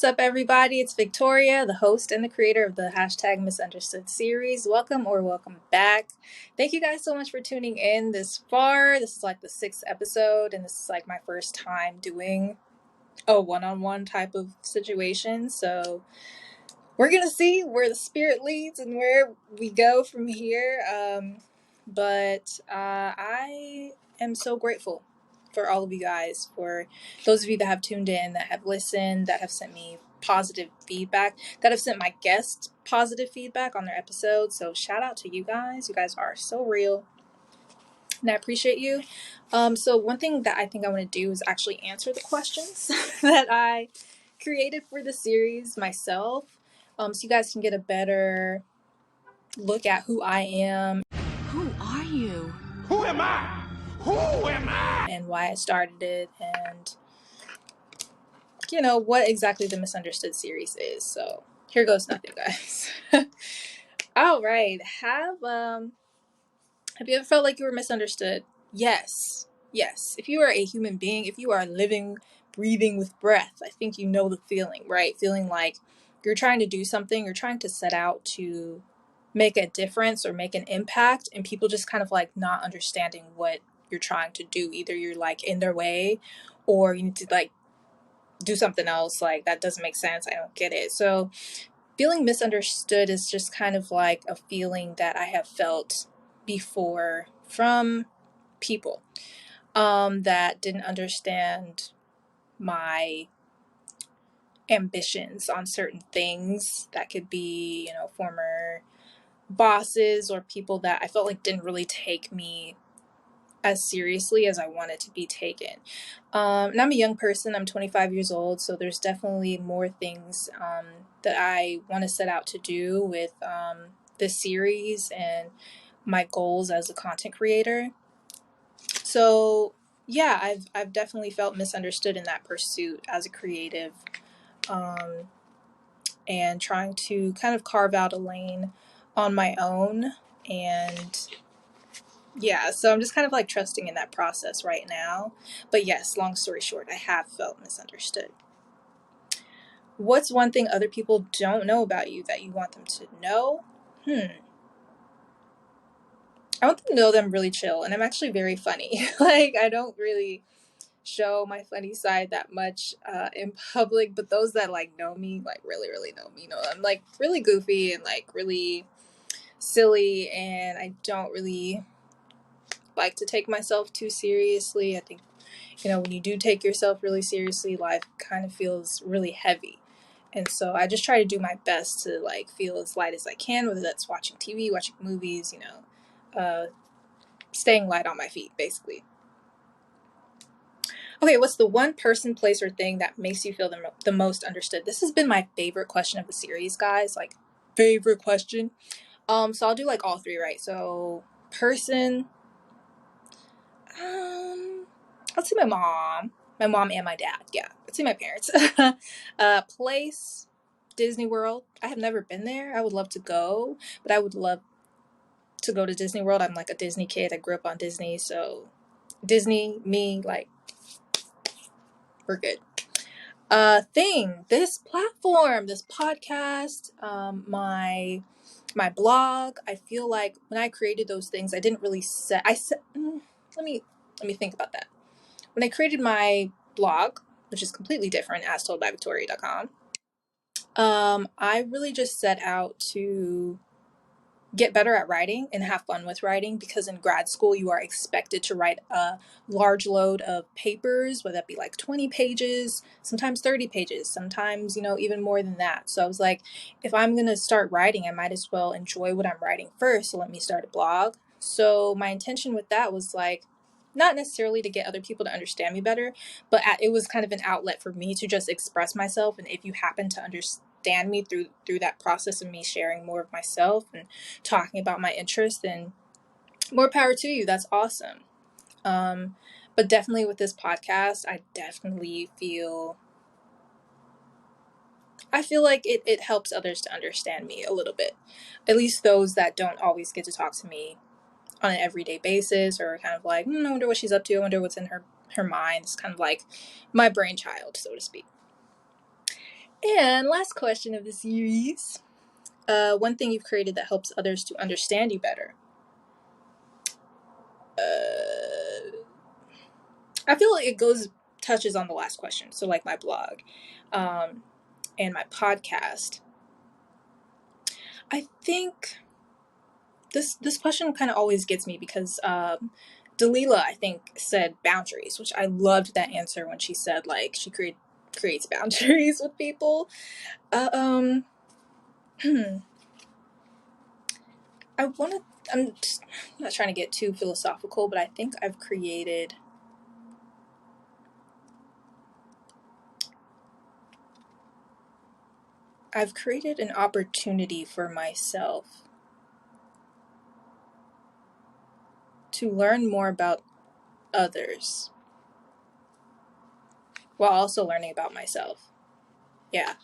What's up, everybody? It's Victoria, the host and the creator of the hashtag Misunderstood series. Welcome or welcome back. Thank you guys so much for tuning in this far. This is like the 6th episode, and this is like my first time doing a one-on-one type of situation. So we're going to see where the spirit leads and where we go from here. But I am so grateful for all of you guys, for those of you that have tuned in, that have listened, that have sent me positive feedback, that have sent my guests positive feedback on their episodes. So shout out to you guys. You guys are so real, and I appreciate you. So one thing that I think I want to do is actually answer the questions that I created for the series myself, so you guys can get a better look at who I am. Who are you? Who am I? Who am I? And why I started it, and you know what exactly the Misunderstood series is. So here goes nothing, guys. All right. Have you ever felt like you were misunderstood? Yes. If you are a human being, if you are living, breathing with breath, I think you know the feeling, right? Feeling like you're trying to do something, you're trying to set out to make a difference or make an impact, and people just kind of like not understanding what you're trying to do. Either you're like in their way, or you need to like do something else. Like, that doesn't make sense, I don't get it. So feeling misunderstood is just kind of like a feeling that I have felt before from people that didn't understand my ambitions on certain things. That could be, former bosses or people that I felt like didn't really take me as seriously as I wanted to be taken. And I'm a young person. I'm 25 years old, so there's definitely more things that I want to set out to do with this series and my goals as a content creator. So yeah, I've definitely felt misunderstood in that pursuit as a creative, and trying to kind of carve out a lane on my own. And yeah, so I'm just kind of like trusting in that process right now. But yes, long story short, I have felt misunderstood. What's one thing other people don't know about you that you want them to know? I want them to know that I'm really chill, and I'm actually very funny. Like, I don't really show my funny side that much in public, but those that like know me, like really, really know me, know I'm like really goofy and like really silly, and I don't really like to take myself too seriously. I think, when you do take yourself really seriously, life kind of feels really heavy. And so I just try to do my best to like feel as light as I can, whether that's watching TV, watching movies, staying light on my feet, basically. Okay, what's the one person, place, or thing that makes you feel the most understood? This has been my favorite question of the series, guys. Like, favorite question. So I'll do like all three, right? So person, I'll say my mom and my dad. Yeah, I'd say my parents. Place, Disney World. I have never been there. I would love to go, but I would love to go to Disney World. I'm like a Disney kid. I grew up on Disney, so Disney, me, like, we're good. Thing, this platform, this podcast, my blog. I feel like when I created those things, I didn't really let me think about that. When I created my blog, which is completely different, astoldbyvictoria.com, I really just set out to get better at writing and have fun with writing, because in grad school you are expected to write a large load of papers, whether that be like 20 pages, sometimes 30 pages, sometimes, even more than that. So I was like, if I'm going to start writing, I might as well enjoy what I'm writing first. So let me start a blog. So my intention with that was like, not necessarily to get other people to understand me better, but it was kind of an outlet for me to just express myself. And if you happen to understand me through that process of me sharing more of myself and talking about my interests, then more power to you. That's awesome. But definitely with this podcast, I definitely feel like it helps others to understand me a little bit, at least those that don't always get to talk to me on an everyday basis, or kind of like, I wonder what she's up to, I wonder what's in her mind. It's kind of like my brainchild, so to speak. And last question of the series. One thing you've created that helps others to understand you better. I feel like it touches on the last question. So like my blog and my podcast. I think this question kind of always gets me because Delilah, I think, said boundaries, which I loved that answer when she said like she creates boundaries with people. I'm not trying to get too philosophical, but I think I've created an opportunity for myself to learn more about others while also learning about myself. Yeah.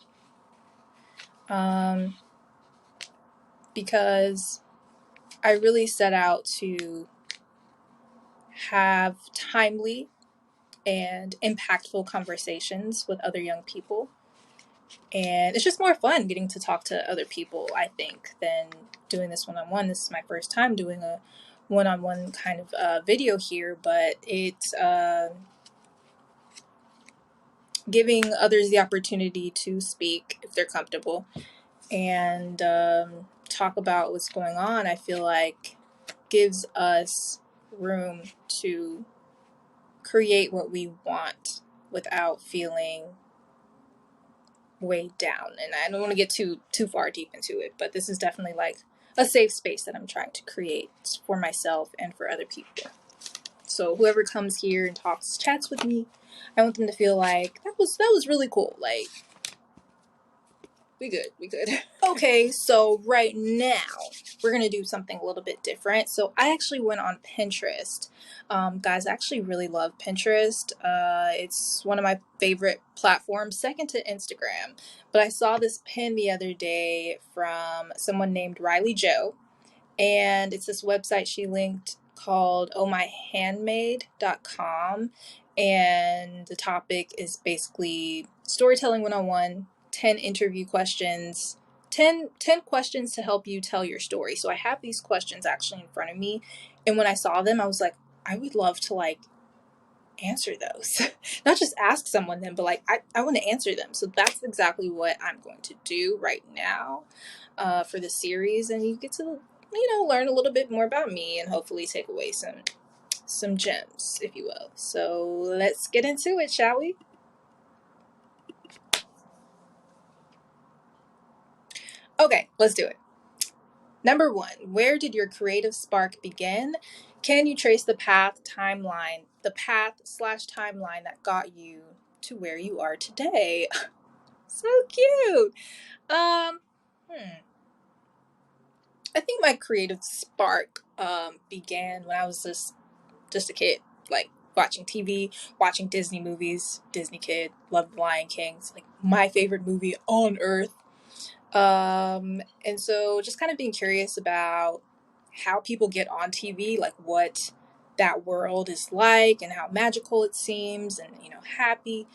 Because I really set out to have timely and impactful conversations with other young people. And it's just more fun getting to talk to other people, I think, than doing this one-on-one. This is my first time doing a one-on-one kind of video here, but it's giving others the opportunity to speak if they're comfortable and talk about what's going on. I feel like gives us room to create what we want without feeling weighed down. And I don't want to get too far deep into it, but this is definitely like a safe space that I'm trying to create for myself and for other people. So whoever comes here and chats with me, I want them to feel like that was really cool. Like we good. Okay, so right now we're gonna do something a little bit different. So I actually went on Pinterest. Guys, I actually really love Pinterest. It's one of my favorite platforms, second to Instagram. But I saw this pin the other day from someone named Riley Joe, and it's this website she linked called ohmyhandmade.com, and the topic is basically storytelling 101, 10 interview questions, 10 questions to help you tell your story. So I have these questions actually in front of me, and when I saw them I was like, I would love to like answer those. Not just ask someone them, but like I want to answer them. So that's exactly what I'm going to do right now for the series, and you get to learn a little bit more about me and hopefully take away some gems, if you will. So let's get into it, shall we? Okay, let's do it. Number 1, where did your creative spark begin? Can you trace the path/timeline that got you to where you are today? So cute. I think my creative spark began when I was just a kid, like watching TV, watching Disney movies. Disney kid, loved The Lion King. It's like my favorite movie on earth. And so just kind of being curious about how people get on TV, like what that world is like and how magical it seems and, happy.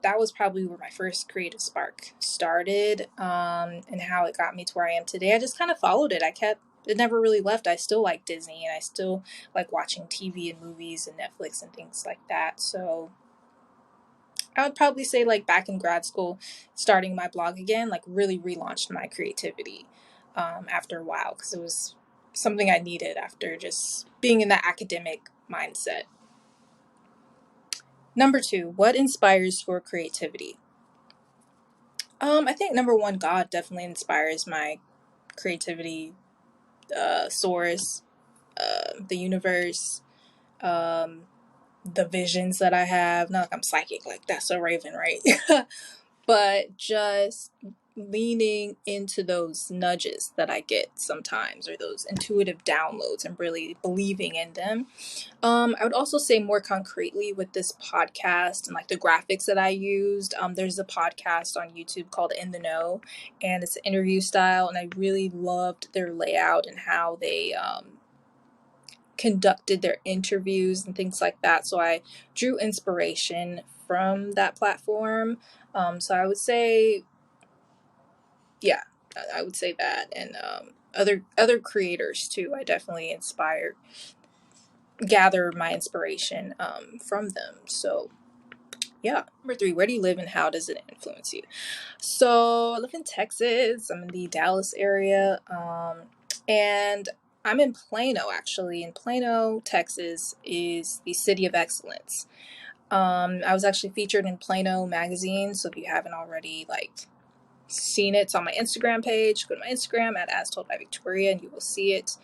That was probably where my first creative spark started, and how it got me to where I am today. I just kind of followed it. It never really left. I still like Disney and I still like watching TV and movies and Netflix and things like that. So I would probably say like back in grad school, starting my blog again, like really relaunched my creativity after a while, because it was something I needed after just being in that academic mindset. Number 2, what inspires your creativity? I think number 1, God definitely inspires my creativity, source, the universe, the visions that I have. Not like I'm psychic, like that's a raven, right? But just leaning into those nudges that I get sometimes, or those intuitive downloads, and really believing in them. I would also say more concretely with this podcast and like the graphics that I used. There's a podcast on YouTube called In the Know, and it's an interview style, and I really loved their layout and how they conducted their interviews and things like that. So I drew inspiration from that platform. So I would say, yeah, I would say that. And other creators too. I definitely gather my inspiration from them. So yeah. Number 3, where do you live and how does it influence you? So I live in Texas. I'm in the Dallas area. And I'm in Plano, actually. In Plano, Texas is the city of excellence. I was actually featured in Plano magazine. So if you haven't already seen it, it's on my Instagram page. Go to my Instagram at As Told by Victoria and you will see it.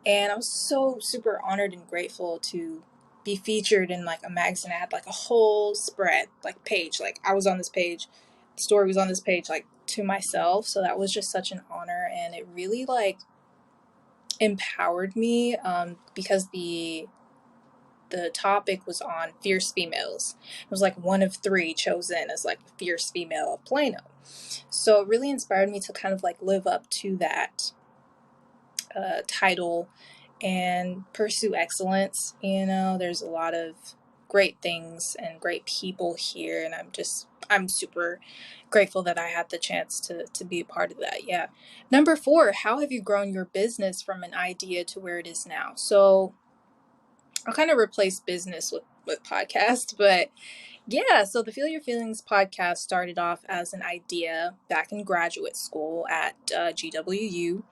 And I was so super honored and grateful to be featured in a magazine. I had a whole spread, page. I was on this page, the story was on this page, to myself. So that was just such an honor, and it really empowered me because the topic was on fierce females. It was one of 3 chosen as fierce female of Plano. So it really inspired me to kind of live up to that title and pursue excellence. There's a lot of great things and great people here, and I'm super grateful that I had the chance to be a part of that. Yeah. Number 4, how have you grown your business from an idea to where it is now? So I'll kind of replace business with podcast, but yeah, so the Feel Your FeelingZ podcast started off as an idea back in graduate school at GWU.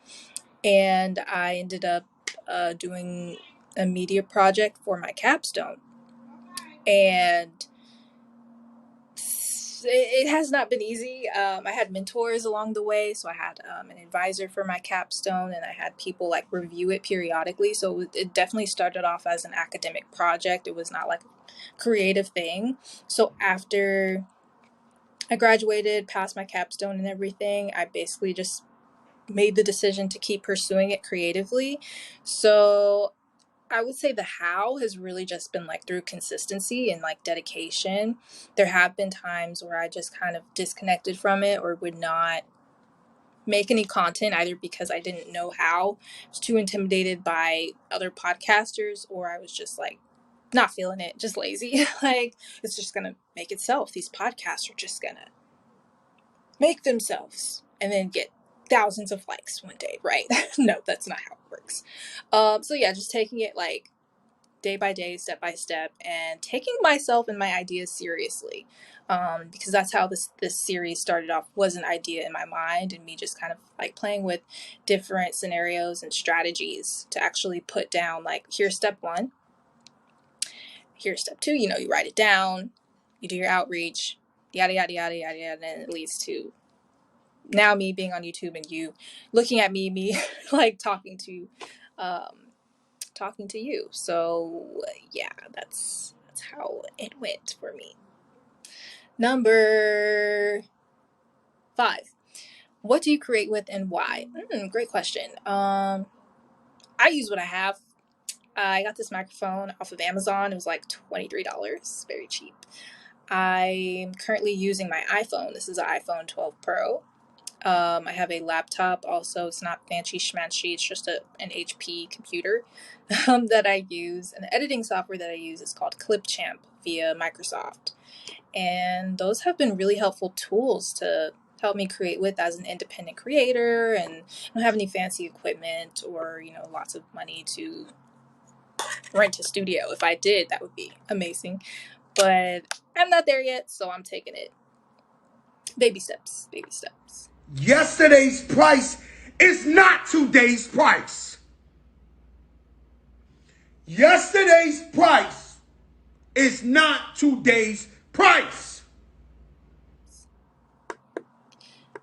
And I ended up doing a media project for my capstone. And it has not been easy. I had mentors along the way. So I had an advisor for my capstone, and I had people review it periodically. So it definitely started off as an academic project. It was not a creative thing. So after I graduated, passed my capstone and everything, I basically just made the decision to keep pursuing it creatively. So I would say the how has really just been through consistency and dedication. There have been times where I just kind of disconnected from it or would not make any content, either because I didn't know how, I was too intimidated by other podcasters, or I was just not feeling it, just lazy. It's just gonna make itself. These podcasts are just gonna make themselves and then get thousands of likes one day, right? No, that's not how it works. So yeah, just taking it day by day, step by step, and taking myself and my ideas seriously. Because that's how this series started off, was an idea in my mind, and me just kind of playing with different scenarios and strategies to actually put down here's step 1, here's step 2. You write it down, you do your outreach, yada yada yada yada yada, and it leads to now me being on YouTube and you looking at me talking to you. So yeah, that's how it went for me. Number 5, what do you create with and why? Great question. I use what I have. I got this microphone off of Amazon. It was $23, very cheap. I'm currently using my iPhone. This is an iPhone 12 Pro. I have a laptop also. It's not fancy schmancy. It's just an HP computer that I use. And the editing software that I use is called Clipchamp via Microsoft. And those have been really helpful tools to help me create with as an independent creator. And I don't have any fancy equipment or, lots of money to rent a studio. If I did, that would be amazing. But I'm not there yet, so I'm taking it baby steps, baby steps. Yesterday's price is not today's price. Yesterday's price is not today's price.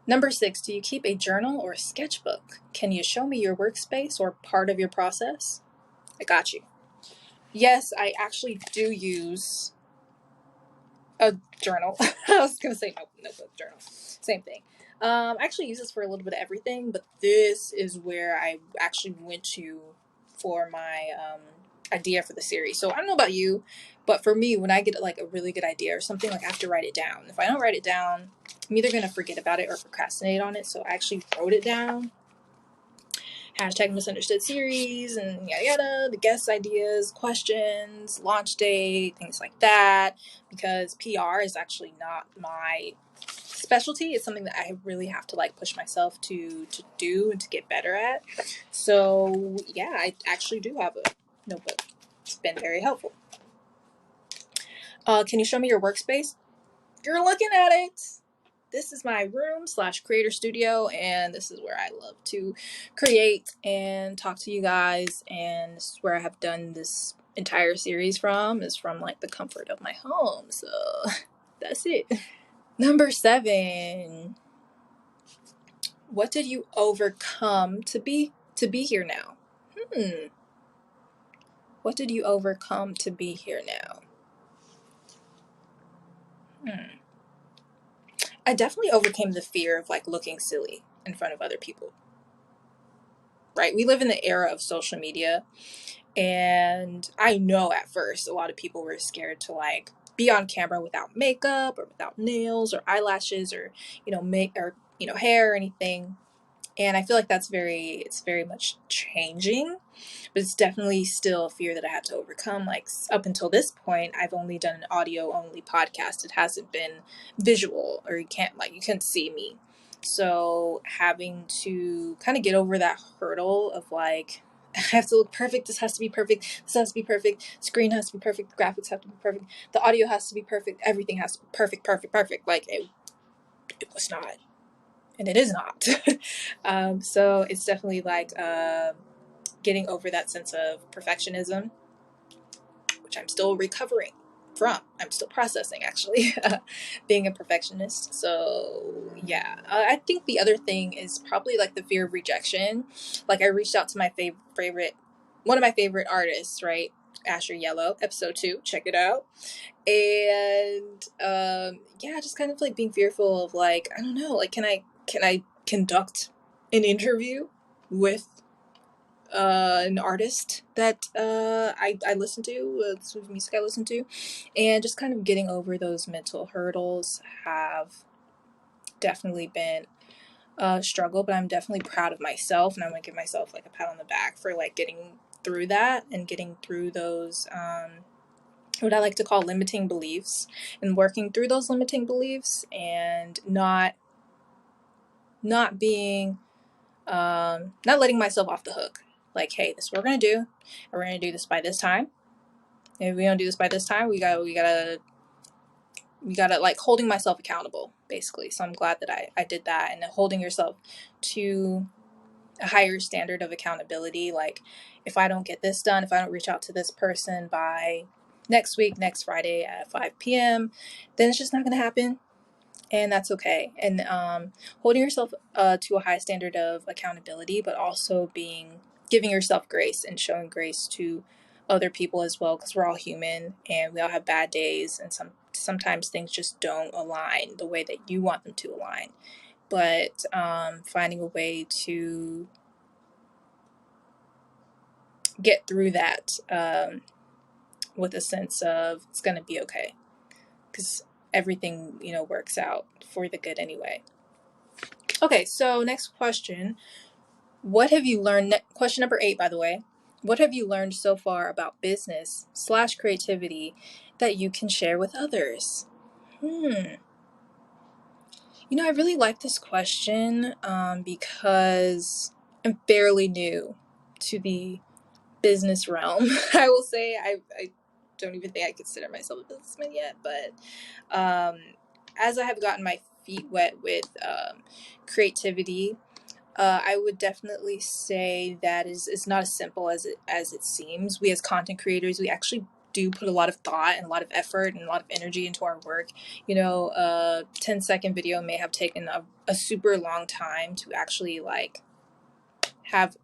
Number 6, do you keep a journal or a sketchbook? Can you show me your workspace or part of your process? I got you. Yes, I actually do use a journal. I was going to say notebook, journal. Same thing. I actually use this for a little bit of everything, but this is where I actually went to for my idea for the series. So I don't know about you, but for me, when I get a really good idea or something, I have to write it down. If I don't write it down, I'm either going to forget about it or procrastinate on it. So I actually wrote it down. hashtag misunderstood series and yada yada, the guest ideas, questions, launch date, things like that, because PR is actually not my specialty. It's something that I really have to like push myself to do and to get better at. So yeah, I actually do have a notebook. It's been very helpful. Can you show me your workspace? You're looking at it. This is my room / creator studio, and this is where I love to create and talk to you guys. And this is where I have done this entire series from, is from like the comfort of my home. So that's it. Number 7. What did you overcome to be here now? What did you overcome to be here now? I definitely overcame the fear of like looking silly in front of other people. Right? We live in the era of social media, and I know at first a lot of people were scared to like be on camera without makeup or without nails or eyelashes or hair or anything. And I feel like it's very much changing, but it's definitely still a fear that I had to overcome. Like up until this point, I've only done an audio only podcast. It hasn't been visual, or you couldn't see me. So having to kind of get over that hurdle of like, I have to look perfect. This has to be perfect. This has to be perfect. Screen has to be perfect. The graphics have to be perfect. The audio has to be perfect. Everything has to be perfect, perfect, perfect. Like it was not. And it is not. So it's definitely like getting over that sense of perfectionism, which I'm still recovering from. I'm still processing, actually, being a perfectionist. So yeah, I think the other thing is probably like the fear of rejection. Like I reached out to my one of my favorite artists, right? Asher Yellow, episode 2, check it out. And yeah, just kind of like being fearful of like, I don't know, like can I conduct an interview with an artist that I listen to, the music I listen to, and just kind of getting over those mental hurdles have definitely been a struggle, but I'm definitely proud of myself, and I'm gonna give myself like a pat on the back for like getting through that and getting through those what I like to call limiting beliefs, and working through those limiting beliefs, and not being not letting myself off the hook. Like, hey, this is what we're gonna do, and we're gonna do this by this time. And if we don't do this by this time, we gotta like holding myself accountable, basically. So I'm glad that I did that, and holding yourself to a higher standard of accountability. Like, if I don't get this done, if I don't reach out to this person by next Friday at 5 p.m., then it's just not gonna happen. And that's okay. And holding yourself to a high standard of accountability, but also giving yourself grace and showing grace to other people as well, because we're all human and we all have bad days, and sometimes things just don't align the way that you want them to align. But finding a way to get through that with a sense of it's going to be okay, because everything works out for the good anyway. Okay, so next question. What have you learned? Question number 8, by the way. What have you learned so far about business / creativity that you can share with others? I really like this question because I'm fairly new to the business realm. I will say I don't even think I consider myself a businessman yet, but as I have gotten my feet wet with creativity, I would definitely say that it's not as simple as it seems. We as content creators, we actually do put a lot of thought and a lot of effort and a lot of energy into our work. A 10-second video may have taken a super long time to actually like have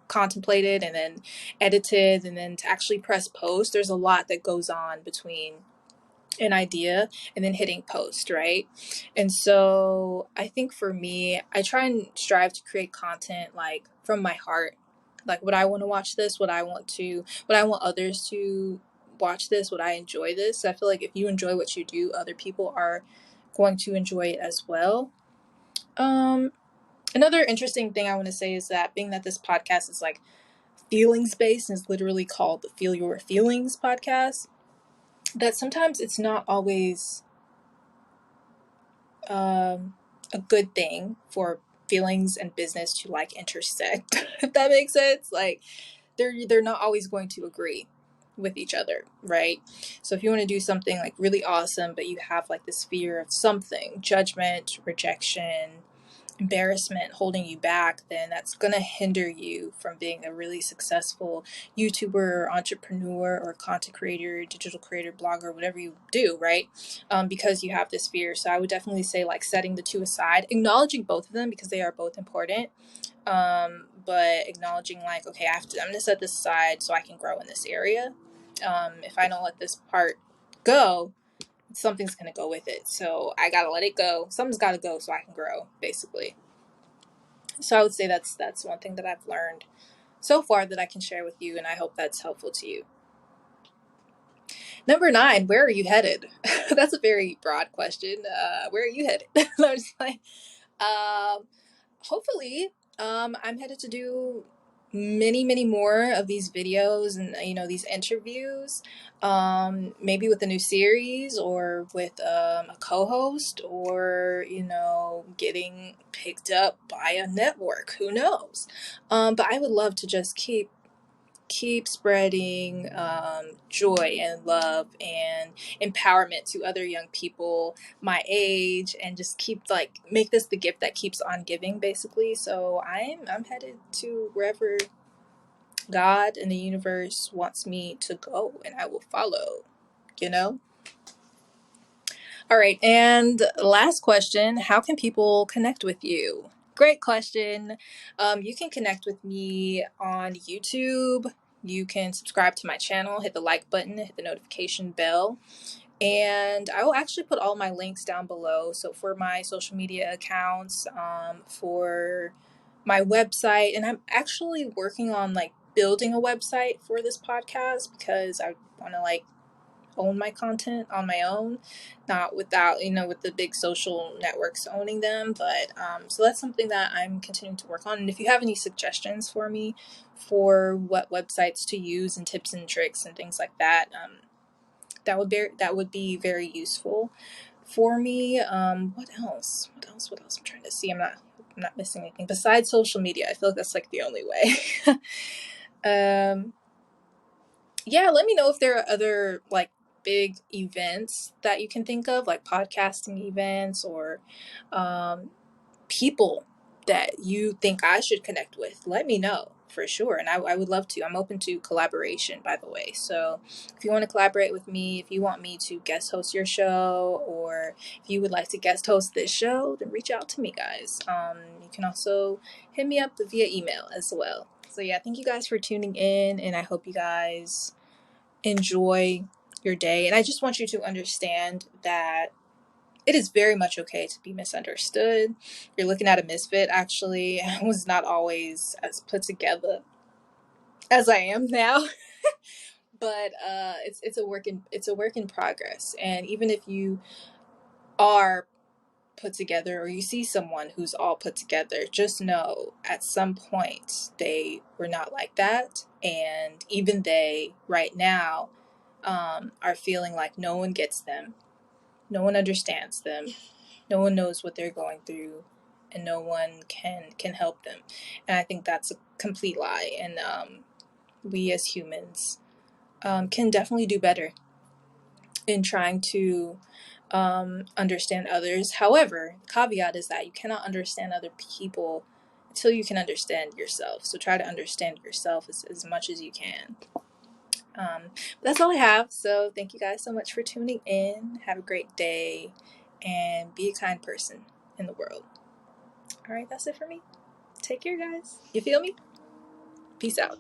contemplated and then edited, and then to actually press post. There's a lot that goes on between an idea and then hitting post, right? And so I think for me, I try and strive to create content like from my heart. Like, would I want to watch this? Would I want others to watch this? Would I enjoy this? I feel like if you enjoy what you do, other people are going to enjoy it as well. Another interesting thing I want to say is that being that this podcast is like feelings based and is literally called the Feel Your FeelingZ Podcast, that sometimes it's not always a good thing for feelings and business to like intersect, if that makes sense. Like they're not always going to agree with each other, right? So if you want to do something like really awesome, but you have like this fear of something, judgment, rejection, embarrassment holding you back, then that's going to hinder you from being a really successful YouTuber or entrepreneur or content creator, digital creator, blogger, whatever you do, right? Because you have this fear. So I would definitely say like setting the two aside, acknowledging both of them because they are both important. But acknowledging like, okay, I'm going to set this aside so I can grow in this area. If I don't let this part go, something's going to go with it. So I got to let it go. Something's got to go so I can grow, basically. So I would say that's one thing that I've learned so far that I can share with you, and I hope that's helpful to you. Number 9, where are you headed? That's a very broad question. Where are you headed? I was like, hopefully, I'm headed to do many more of these videos and these interviews, maybe with a new series or with a co-host, or getting picked up by a network, who knows. But I would love to just keep spreading joy and love and empowerment to other young people my age, and just keep make this the gift that keeps on giving, basically. So I'm headed to wherever God and the universe wants me to go, and I will follow. All right, and last question, how can people connect with you? Great question. You can connect with me on YouTube. You can subscribe to my channel, hit the like button, hit the notification bell, and I will actually put all my links down below. So for my social media accounts, for my website, and I'm actually working on building a website for this podcast because I want to own my content on my own, not without with the big social networks owning them. But so that's something that I'm continuing to work on. And if you have any suggestions for me for what websites to use and tips and tricks and things like that, that would be very useful for me. What else I'm trying to see. I'm not missing anything besides social media. I feel like that's the only way. Yeah, let me know if there are other big events that you can think of, like podcasting events, or people that you think I should connect with. Let me know for sure. And I would love to. I'm open to collaboration, by the way. So if you want to collaborate with me, if you want me to guest host your show, or if you would like to guest host this show, then reach out to me, guys. You can also hit me up via email as well. So yeah, thank you guys for tuning in, and I hope you guys enjoy your day. And I just want you to understand that it is very much okay to be misunderstood. You're looking at a misfit. Actually, I was not always as put together as I am now. But it's a work in progress. And even if you are put together, or you see someone who's all put together, just know at some point they were not like that. And even they right now are feeling like no one gets them, no one understands them, no one knows what they're going through, and no one can help them. And I think that's a complete lie. And we as humans can definitely do better in trying to understand others. However, caveat is that you cannot understand other people until you can understand yourself. So try to understand yourself as much as you can. But that's all I have. So thank you guys so much for tuning in. Have a great day, and be a kind person in the world. All right, that's it for me. Take care, guys. You feel me? Peace out.